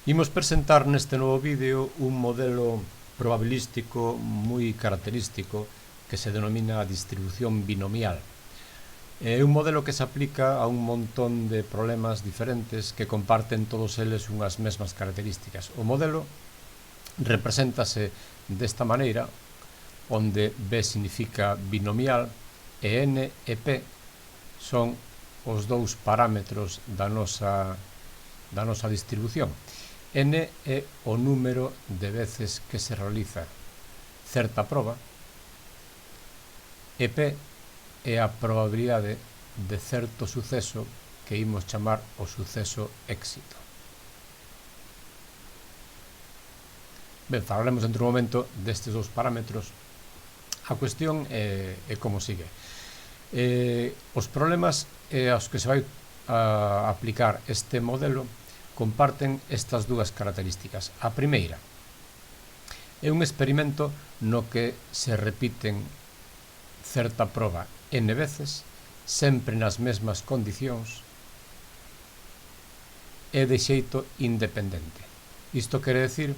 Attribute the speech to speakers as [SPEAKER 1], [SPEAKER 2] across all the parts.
[SPEAKER 1] Imos presentar neste novo vídeo un modelo probabilístico moi característico que se denomina distribución binomial. É un modelo que se aplica a un montón de problemas diferentes que comparten todos eles unhas mesmas características. O modelo represéntase desta maneira, onde B significa binomial e N e P son os dous parámetros da nosa distribución. N é o número de veces que se realiza certa proba e P é a probabilidade de certo suceso que imos chamar o suceso éxito. Ben, falaremos dentro un momento destes dous parámetros. A cuestión é como sigue. Os problemas aos que se vai a aplicar este modelo comparten estas dúas características. A primeira é un experimento no que se repiten certa proba n veces, sempre nas mesmas condicións e de xeito independente. Isto quere decir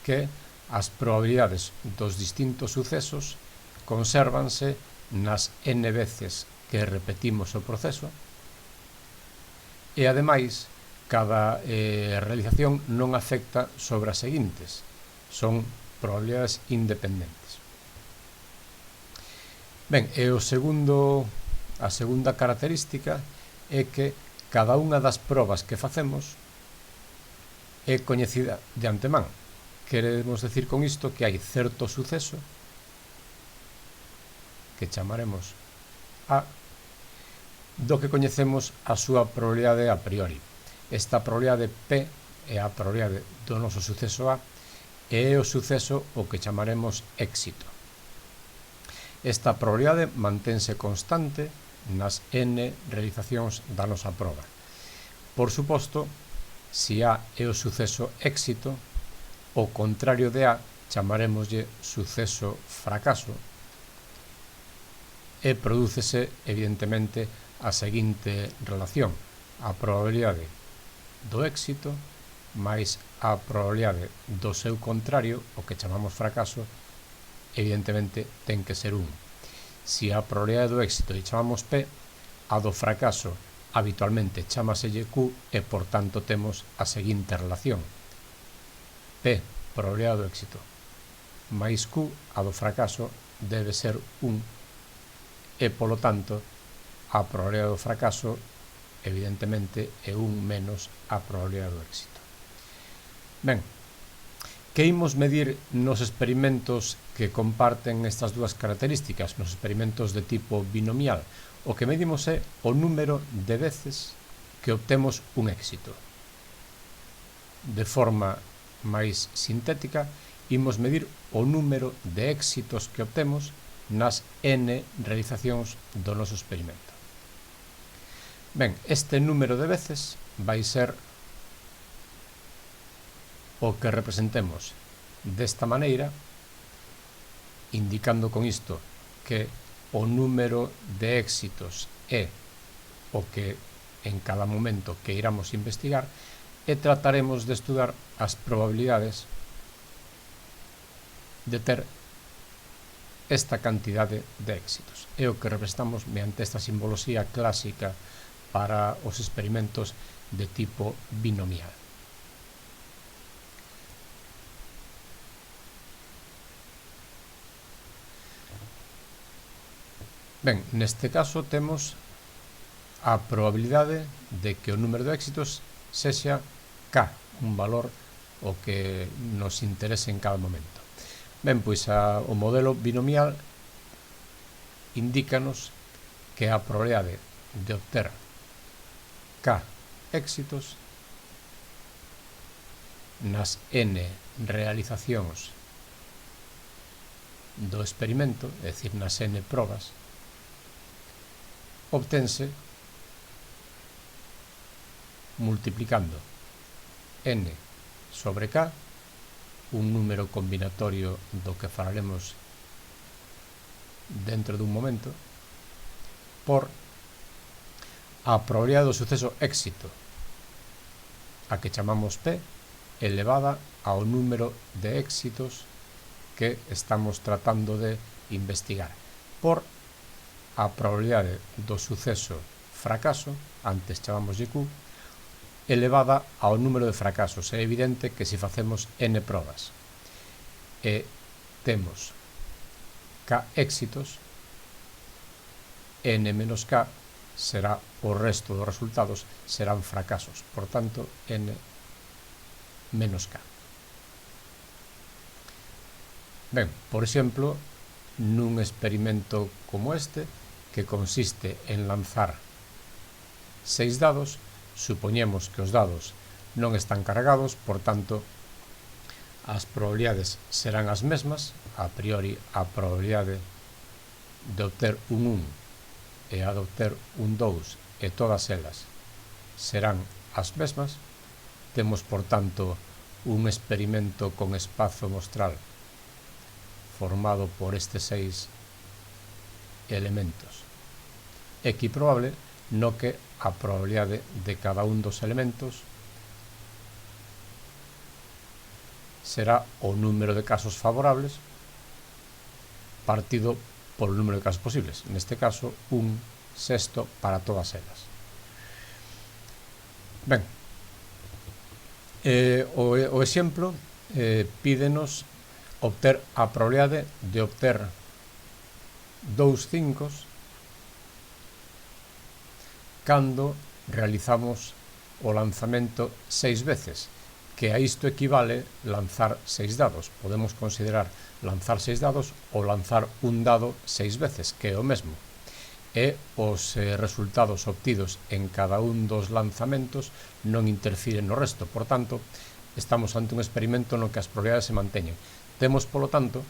[SPEAKER 1] que as probabilidades dos distintos sucesos consérvanse nas n veces que repetimos o proceso e, ademais, cada realización non afecta sobre as seguintes. Son probabilidades independentes. Ben, a segunda característica é que cada unha das probas que facemos é coñecida de antemán. Queremos decir con isto que hai certo suceso que chamaremos A, do que coñecemos a súa probabilidade a priori. Esta probabilidade P é a probabilidade do noso suceso A e é o suceso o que chamaremos éxito. Esta probabilidade mantense constante nas n realizacións da nosa proba. Por suposto, se A é o suceso éxito, o contrario de A chamaremoslle suceso fracaso e prodúcese, evidentemente, a seguinte relación: a probabilidade do éxito máis a probabilidade do seu contrario, o que chamamos fracaso, evidentemente ten que ser 1. Se a probabilidade do éxito lle chamamos P, a do fracaso habitualmente chamaselle Q e, por tanto, temos a seguinte relación: P, probabilidade do éxito, máis Q, a do fracaso, debe ser 1 e, polo tanto, a probabilidade do fracaso evidentemente é 1 menos a probabilidade do éxito. Ben, que imos medir nos experimentos que comparten estas dúas características, nos experimentos de tipo binomial? O que medimos é o número de veces que obtemos un éxito. De forma máis sintética, imos medir o número de éxitos que obtemos nas n realizacións do noso experimento. Ben, este número de veces vai ser o que representemos desta maneira, indicando con isto que o número de éxitos é o que en cada momento que iramos investigar, e trataremos de estudar as probabilidades de ter esta cantidade de éxitos. É o que representamos mediante esta simboloxía clásica para os experimentos de tipo binomial. Ben, neste caso temos a probabilidade de que o número de éxitos sexa K, un valor o que nos interese en cada momento. Ben, pois o modelo binomial indícanos que a probabilidade de obter K éxitos nas n realizacións do experimento, é dicir, nas n probas, obtense multiplicando n sobre K, un número combinatorio do que falaremos dentro dun momento, por a probabilidade do suceso éxito, a que chamamos P, elevada ao número de éxitos que estamos tratando de investigar, por a probabilidade do suceso fracaso, antes chamámoslle Q, elevada ao número de fracasos. É evidente que se facemos n probas e temos k éxitos, n menos k será o resto dos resultados serán fracasos, por tanto n menos k. Ben, por exemplo, nun experimento como este, que consiste en lanzar 6 dados, supoñemos que os dados non están cargados, por tanto, as probabilidades serán as mesmas. A priori, a probabilidade de obter un 1 e a de obter un 2 e todas elas serán as mesmas. Temos, por tanto, un experimento con espazo mostral formado por estes 6 elementos equiprobable, no que a probabilidade de cada un dos elementos será o número de casos favorables partido polo número de casos posibles, neste caso un sexto para todas elas. Ben, o exemplo pídenos obter a probabilidade de obter 2 5 cando realizamos o lanzamento 6 veces, que a isto equivale lanzar 6 dados. Podemos considerar lanzar 6 dados ou lanzar un dado 6 veces, que é o mesmo. E os resultados obtidos en cada un dos lanzamentos non interfiren no resto. Por tanto, estamos ante un experimento no que as probabilidades se manteñen. Temos, polo tanto,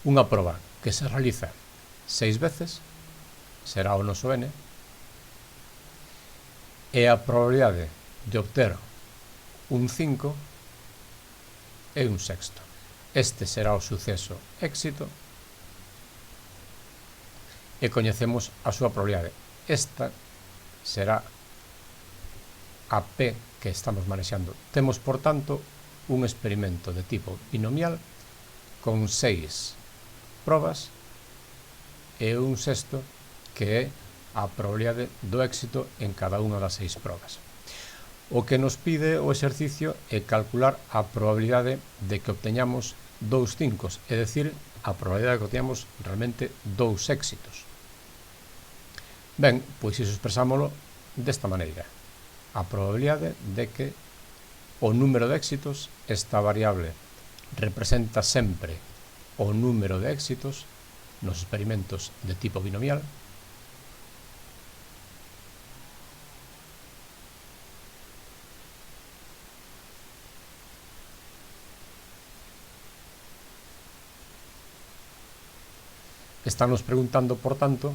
[SPEAKER 1] unha proba que se realiza 6 veces, será o noso n, e a probabilidade de obter un 5 é un sexto. Este será o suceso éxito e coñecemos a súa probabilidade. Esta será a P que estamos manexando. Temos, por tanto, un experimento de tipo binomial con 6 probas e un sexto que é a probabilidade do éxito en cada unha das 6 probas. O que nos pide o exercicio é calcular a probabilidade de que obteñamos 2 5, é dicir, a probabilidade de que obteñamos realmente 2 éxitos. Ben, pois iso expresámoslo desta maneira. A probabilidade de que o número de éxitos, esta variable representa sempre o número de éxitos nos experimentos de tipo binomial, Estamos preguntando, por tanto,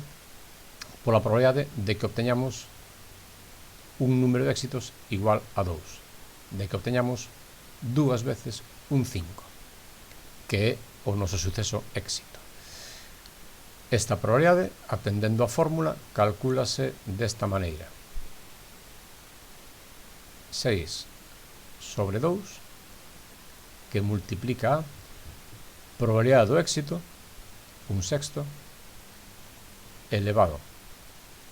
[SPEAKER 1] pola probabilidade de que obteñamos un número de éxitos igual a 2, de que obteñamos 2 veces un 5, que é o noso suceso éxito. Esta probabilidade, atendendo a fórmula, calcúlase desta maneira. 6 sobre 2, que multiplica a probabilidade do éxito, un sexto, elevado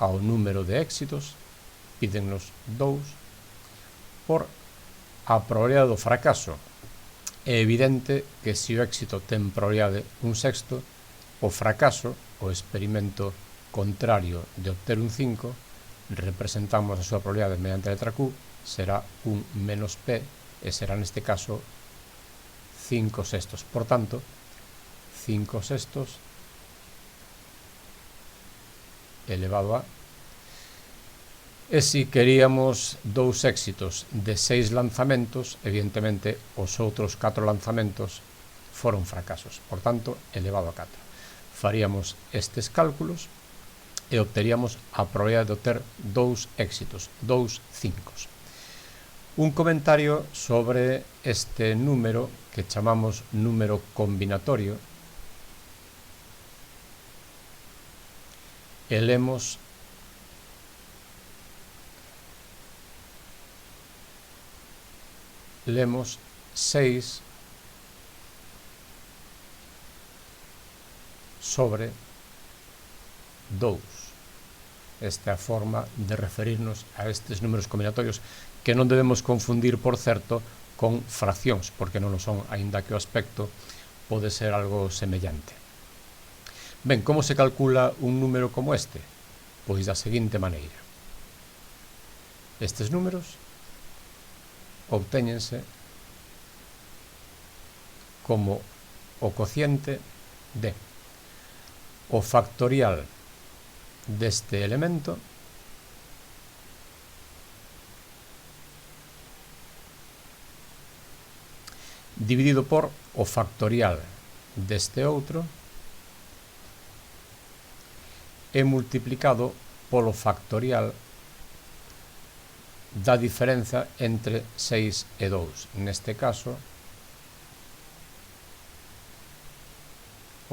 [SPEAKER 1] ao número de éxitos, pídennos 2, por a probabilidade do fracaso. É evidente que se o éxito ten probabilidade un sexto, o fracaso, o experimento contrario de obter un 5, representamos a súa probabilidade mediante a letra Q, será un menos P, e será neste caso 5 sextos. Por tanto, 5 sextos elevado a. E se queríamos 2 éxitos de 6 lanzamentos, evidentemente os outros 4 lanzamentos foron fracasos. Por tanto, elevado a 4. Faríamos estes cálculos e obteríamos a probabilidade de obter 2 éxitos, 2 5. Un comentario sobre este número que chamamos número combinatorio. E lemos lemos 6 sobre 2. Esta é a forma de referirnos a estes números combinatorios, que non debemos confundir, por certo, con fraccións, porque non o son, aínda que o aspecto pode ser algo semellante. Ben, como se calcula un número como este? Pois da seguinte maneira. Estes números obtéñense como o cociente de o factorial deste elemento dividido por o factorial deste outro e multiplicado polo factorial da diferenza entre 6 e 2. Neste caso,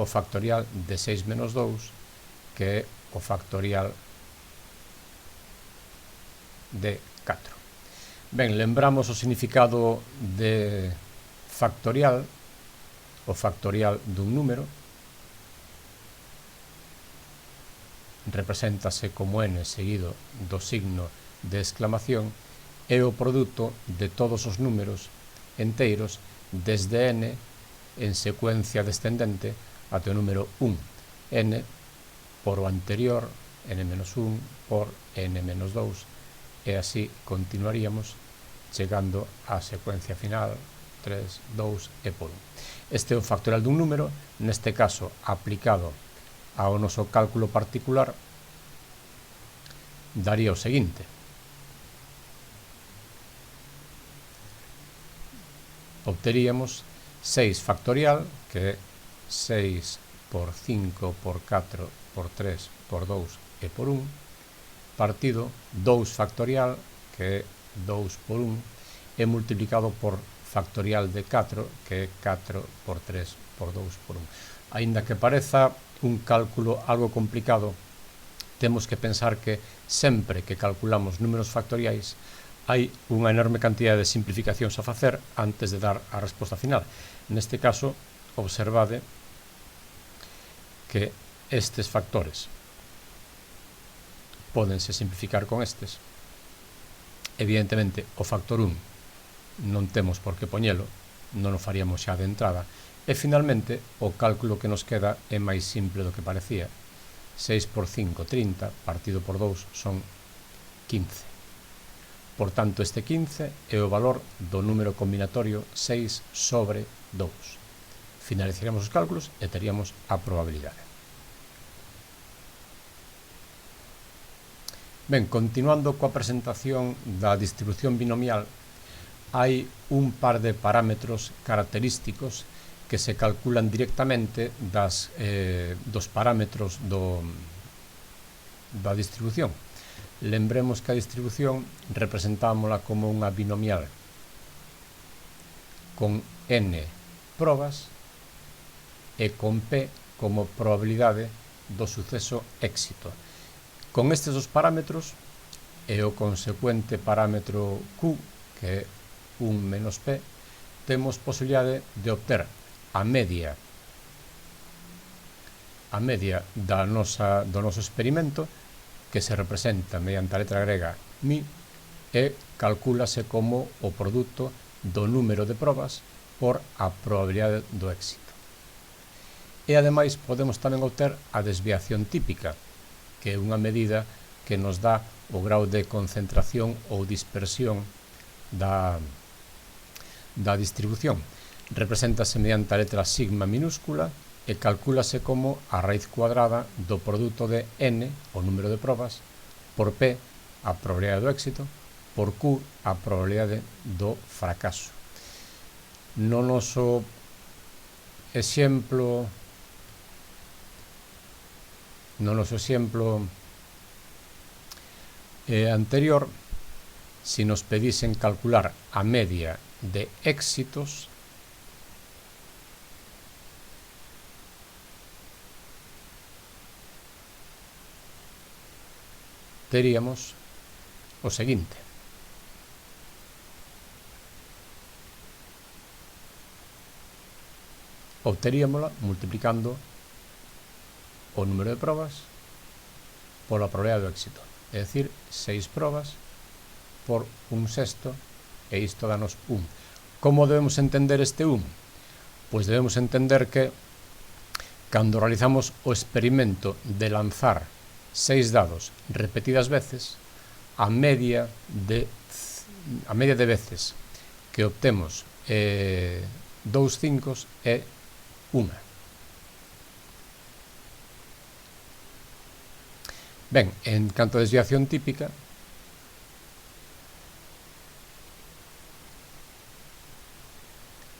[SPEAKER 1] o factorial de 6 menos 2, que é o factorial de 4. Ben, lembramos o significado de factorial, o factorial dun número, represéntase como n seguido do signo de exclamación, é o produto de todos os números enteiros desde n en secuencia descendente até o número 1, n por o anterior, n-1 por n-2, e así continuaríamos chegando á secuencia final 3, 2 e por 1. Este é o factorial dun número, neste caso aplicado ao noso cálculo particular, daría o seguinte. Obteríamos 6 factorial, que é 6 por 5 por 4 por 3 por 2 e por 1, partido 2 factorial, que é 2 por 1, e multiplicado por factorial de 4, que é 4 por 3 por 2 por 1. Aínda que pareza un cálculo algo complicado, temos que pensar que sempre que calculamos números factoriais hai unha enorme cantidad de simplificacións a facer antes de dar a resposta final. Neste caso, observade que estes factores pódense simplificar con estes. Evidentemente, o factor 1 non temos por que poñelo, non o faríamos xa de entrada, e finalmente o cálculo que nos queda é máis simple do que parecía. 6 por 5, 30, partido por 2 son 15. Por tanto, este 15 é o valor do número combinatorio 6 sobre 2. Finalizaríamos os cálculos e teríamos a probabilidade. Ben, continuando coa presentación da distribución binomial, hai un par de parámetros característicos que se calculan directamente dos parámetros da distribución. Lembremos que a distribución representámola como unha binomial con n probas e con p como probabilidade do suceso éxito. Con estes dos parámetros e o consecuente parámetro q, que é 1 menos p, temos posibilidade de obter a media do noso experimento, que se representa mediante a letra grega mi, e calcúlase como o produto do número de probas por a probabilidade do éxito. E ademais podemos tamén obter a desviación típica, que é unha medida que nos dá o grau de concentración ou dispersión da distribución. Represéntase mediante a letra sigma minúscula e calcúlase como a raíz cuadrada do produto de n, o número de probas, por p, a probabilidade do éxito, por q, a probabilidade do fracaso. No noso exemplo anterior, se nos pedisen calcular a media de éxitos, teríamos o seguinte. obteríamola multiplicando o número de probas pola probabilidade do éxito, é dicir, 6 probas por 1/6, e isto danos 1. Como debemos entender este 1? Pois debemos entender que cando realizamos o experimento de lanzar 6 dados repetidas veces, a media de veces que obtemos 2 5 é 1. Ben, en canto a desviación típica,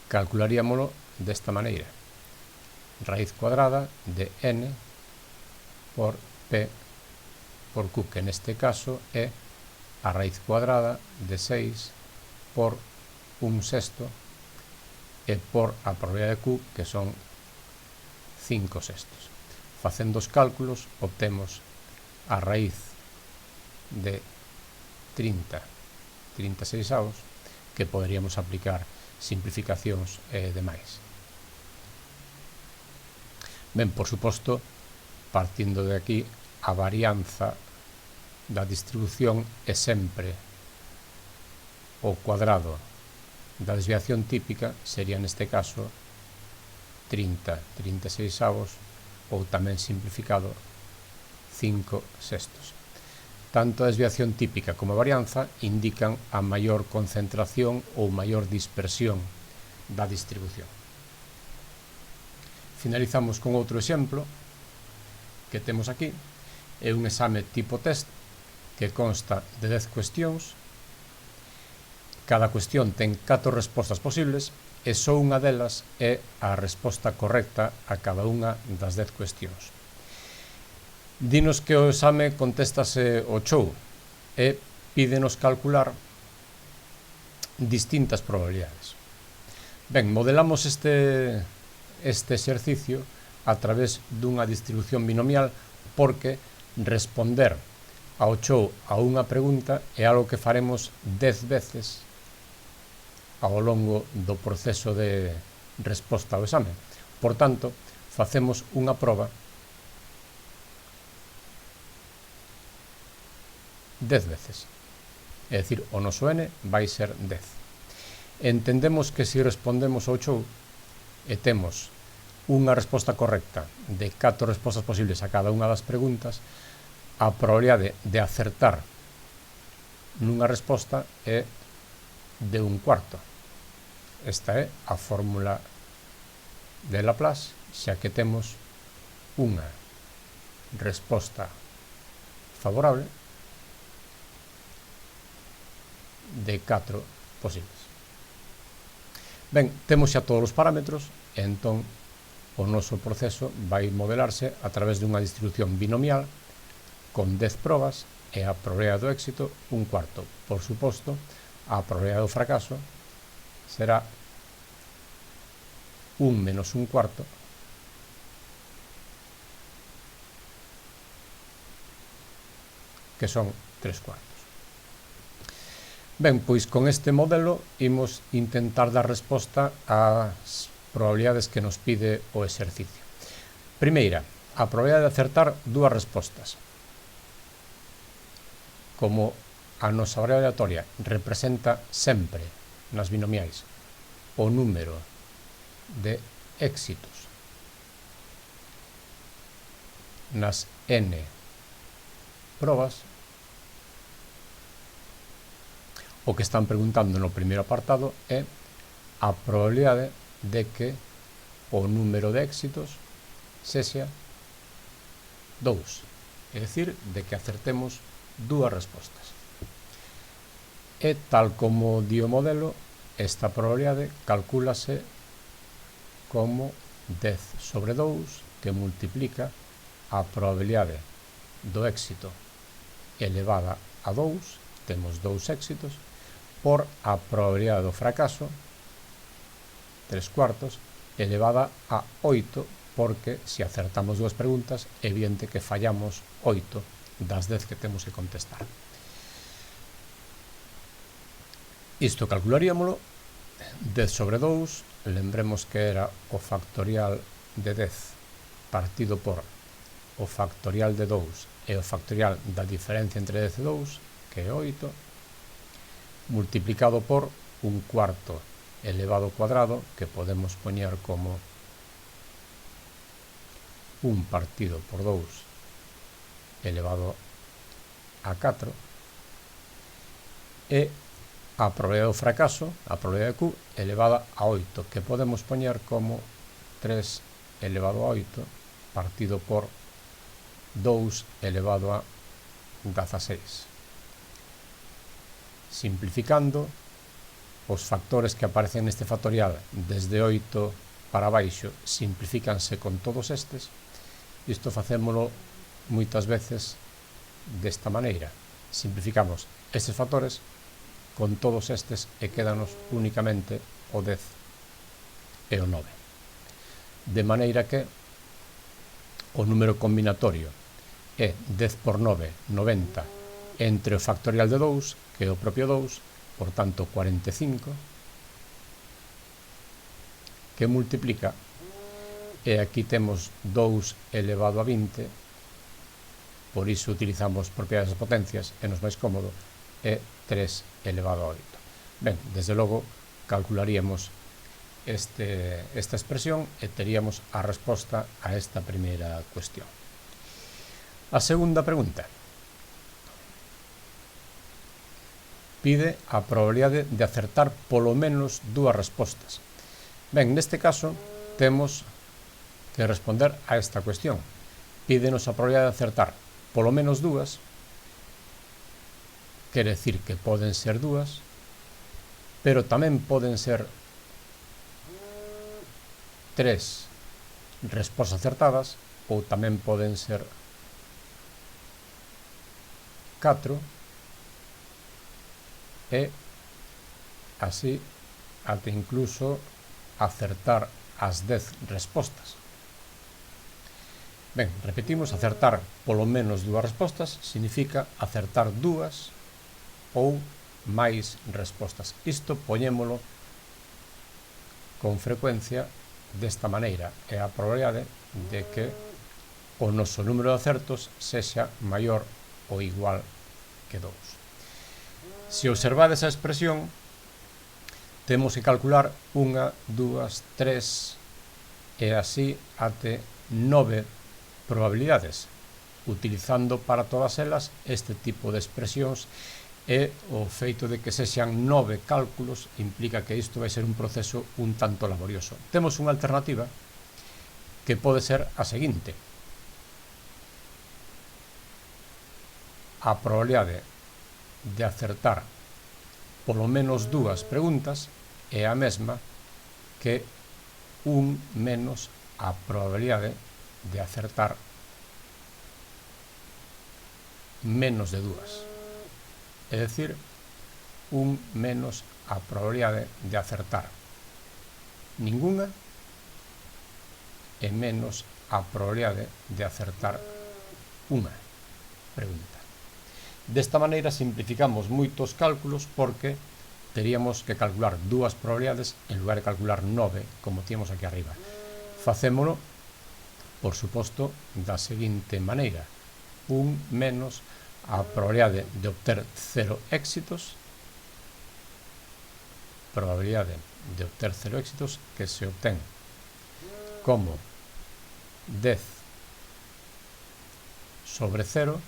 [SPEAKER 1] calcularíamolo desta maneira: raíz cuadrada de n por p por q, que neste caso é a raíz cuadrada de 6 por 1/6 e por a probabilidade de q, que son 5/6. Facendo os cálculos, obtemos a raíz de 36avos, que poderíamos aplicar simplificacións demais. Ben, por suposto, partindo de aquí, a varianza da distribución é sempre o cuadrado da desviación típica, sería neste caso 36avos, ou tamén simplificado 5/6. Tanto a desviación típica como a varianza indican a maior concentración ou maior dispersión da distribución. Finalizamos con outro exemplo que temos aquí. É un exame tipo test que consta de 10 cuestións. Cada cuestión ten 4 respostas posibles e só unha delas é a resposta correcta a cada unha das 10 cuestións. Dinos que o exame contéstase o chou e pídenos calcular distintas probabilidades. Ben, modelamos este exercicio a través dunha distribución binomial, porque responder ao chou a unha pregunta é algo que faremos 10 veces ao longo do proceso de resposta ao exame. Por tanto, facemos unha proba 10 veces. É dicir, o noso n vai ser 10. Entendemos que se respondemos ao chou e temos unha resposta correcta de 4 respostas posibles a cada unha das preguntas, a probabilidade de acertar nunha resposta é de 1/4. Esta é a fórmula de Laplace, xa que temos unha resposta favorable de 4 posibles. Ben, temos xa todos os parámetros, e entón o noso proceso vai modelarse a través dunha distribución binomial con 10 probas e a probabilidade do éxito 1/4. Por suposto, a probabilidade do fracaso será 1 menos 1/4, que son 3/4. Ben, pois con este modelo imos intentar dar resposta ás probabilidades que nos pide o exercicio. Primeira, a probabilidade de acertar dúas respostas. Como a nosa variable aleatoria representa sempre nas binomiais o número de éxitos nas n probas, o que están preguntando no primeiro apartado é a probabilidade de que o número de éxitos sexa 2, é dicir, de que acertemos dúas respostas. E tal como di o modelo, esta probabilidade calcúlase como 10/2, que multiplica a probabilidade do éxito elevada a 2, temos 2 éxitos, por a probabilidade do fracaso, 3/4, elevada a 8, porque se acertamos dúas preguntas, é evidente que fallamos 8 das 10 que temos que contestar. Isto calcularíamolo: 10/2 lembremos que era o factorial de 10 partido por o factorial de 2 e o factorial da diferencia entre 10 e 2, que é 8, multiplicado por un cuarto elevado ao cuadrado, que podemos poñer como 1 partido por 2 elevado a 4, e a probabilidade do fracaso, a probabilidade de Q, elevada a 8, que podemos poñer como 3 elevado a 8 partido por 2 elevado a 16. Simplificando, os factores que aparecen neste factorial desde 8 para baixo simplifícanse con todos estes. Isto facémolo moitas veces desta maneira. Simplificamos estes factores con todos estes e quédanos únicamente o 10 e o 9. De maneira que o número combinatorio é 10 por 9, 90, entre o factorial de 2, que é o propio 2, por tanto 45, que multiplica, e aquí temos 2 elevado a 20, por iso utilizamos propiedades das potencias, e nos máis cómodo, é 3 elevado a 8. Ben, desde logo, calcularíamos esta expresión e teríamos a resposta a esta primeira cuestión. A segunda pregunta pide a probabilidade de acertar polo menos dúas respostas. Ben, neste caso temos que responder a esta cuestión. Pídenos a probabilidade de acertar polo menos dúas, quere decir que poden ser dúas, pero tamén poden ser 3 respostas acertadas, ou tamén poden ser 4, e así até incluso acertar as 10 respostas. Ben, repetimos, acertar polo menos dúas respostas significa acertar dúas ou máis respostas. Isto poñémolo con frecuencia desta maneira, é a probabilidade de que o noso número de acertos sexa maior ou igual que 2. Se observades a expresión, temos que calcular 1, 2, 3 e así até 9 probabilidades, utilizando para todas elas este tipo de expresións, e o feito de que sexan 9 cálculos implica que isto vai ser un proceso un tanto laborioso. Temos unha alternativa que pode ser a seguinte: a probabilidade de acertar polo menos dúas preguntas é a mesma que 1 menos a probabilidade de acertar menos de dúas. É dicir, 1 menos a probabilidade de acertar ningunha e menos a probabilidade de acertar unha pregunta. Desta maneira simplificamos moitos cálculos porque teríamos que calcular dúas probabilidades en lugar de calcular 9 como tíamos aquí arriba. Facémolo, por suposto, da seguinte maneira: 1 menos a probabilidade de obter 0 éxitos, probabilidade de obter 0 éxitos que se obtén como 10 sobre 0,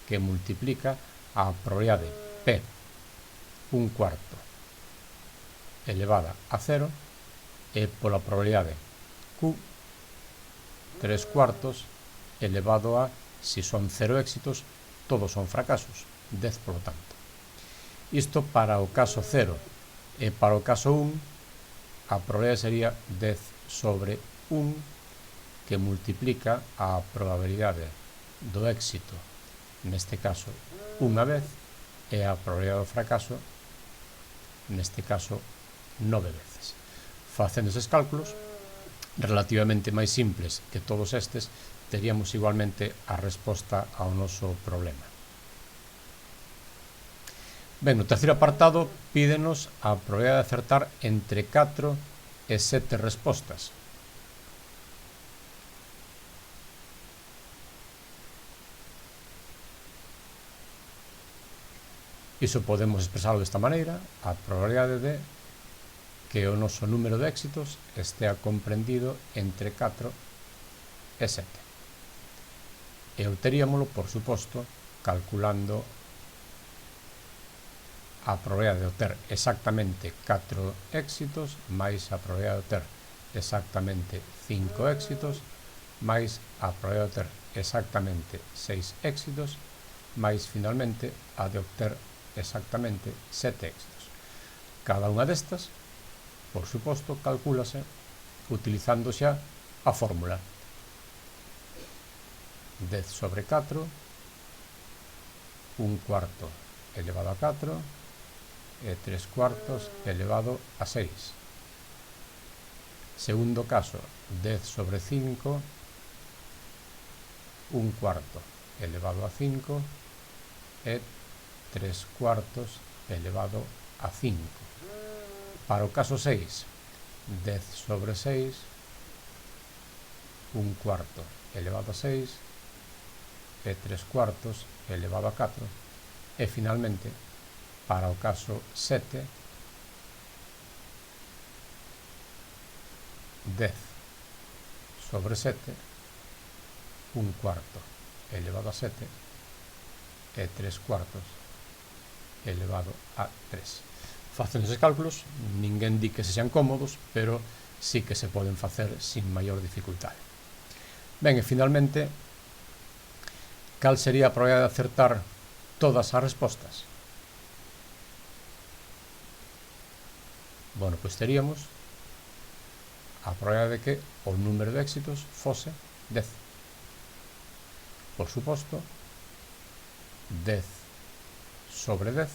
[SPEAKER 1] que multiplica a probabilidade P un cuarto elevada a 0 e pola probabilidade Q 3 cuartos elevado a, si son 0 éxitos, todos son fracasos, 10 polo tanto. Isto para o caso 0, e para o caso 1 a probabilidade sería 10 sobre 1, que multiplica a probabilidade do éxito, neste caso unha vez, e a probabilidade do fracaso, neste caso 9 veces. Facendo eses cálculos, relativamente máis simples que todos estes, teríamos igualmente a resposta ao noso problema. Ben, no terceiro apartado pídenos a probabilidade de acertar entre 4 e 7 respostas. Iso podemos expresarlo desta maneira: a probabilidade de que o noso número de éxitos estea comprendido entre 4 e 7. E obteríamolo, por suposto, calculando a probabilidade de obter exactamente 4 éxitos máis a probabilidade de obter exactamente 5 éxitos máis a probabilidade de obter exactamente 6 éxitos máis finalmente a de obter exactamente 7 éxitos. Cada unha destas, por suposto, calcúlase utilizando xa a fórmula 10 sobre 4, un cuarto elevado a 4 e 3 cuartos elevado a 6. Segundo caso, 10 sobre 5, un cuarto elevado a 5 e 3 cuartos elevado a 5. Para o caso 6, 10 sobre 6, un cuarto elevado a 6 e 3 cuartos elevado a 4. E finalmente, para o caso 7, 10 sobre 7, un cuarto elevado a 7 e 3 cuartos elevado a 3. Facendo eses cálculos, ninguén di que se sean cómodos, pero sí que se poden facer sin maior dificultade. Ben, e finalmente, cal sería a probabilidade de acertar todas as respostas? Bueno, pois teríamos a probabilidade de que o número de éxitos fose 10. Por suposto, 10 sobre 10,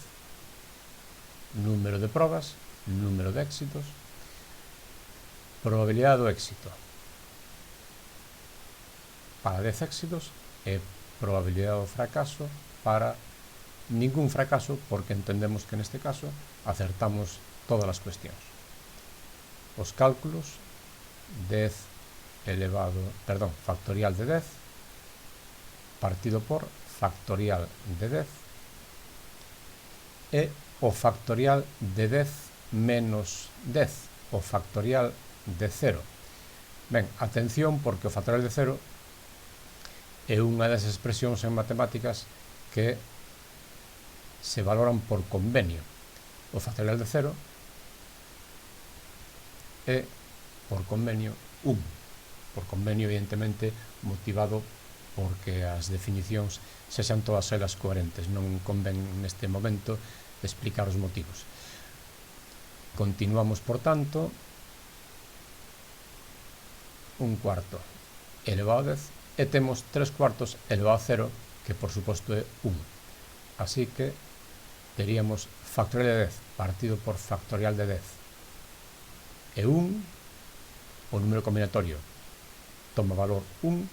[SPEAKER 1] número de probas, número de éxitos, probabilidade do éxito para 10 éxitos e probabilidade do fracaso para ningún fracaso, porque entendemos que neste caso acertamos todas as cuestións. Os cálculos, 10 elevado, factorial de 10 partido por factorial de 10 e o factorial de 10 menos 10, o factorial de 0. Ben, atención, porque o factorial de 0 é unha das expresións en matemáticas que se valoran por convenio. O factorial de 0 é, por convenio, 1. Por convenio, evidentemente, motivado porque as definicións sexan todas elas coherentes. Non convén neste momento explicar os motivos. Continuamos, por tanto, un cuarto elevado a 10 e temos 3 cuartos elevado a 0, que por suposto é 1. Así que teríamos factorial de 10 partido por factorial de 10 e 1, o número combinatorio toma valor 1,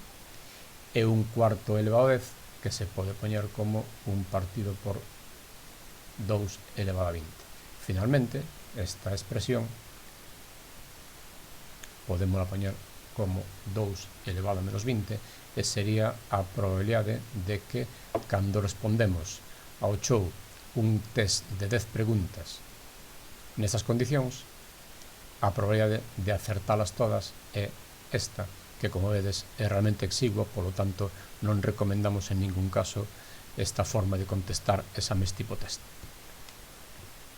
[SPEAKER 1] e un cuarto elevado a 10, que se pode poñer como 1 partido por 2 elevado a 20. Finalmente, esta expresión podemos poñer como 2 elevado a menos 20 e sería a probabilidade de que, cando respondemos ao show un test de 10 preguntas nestas condicións, a probabilidade de acertalas todas é esta, que, como vedes, é realmente exigua, polo tanto non recomendamos en ningún caso esta forma de contestar exames tipo test.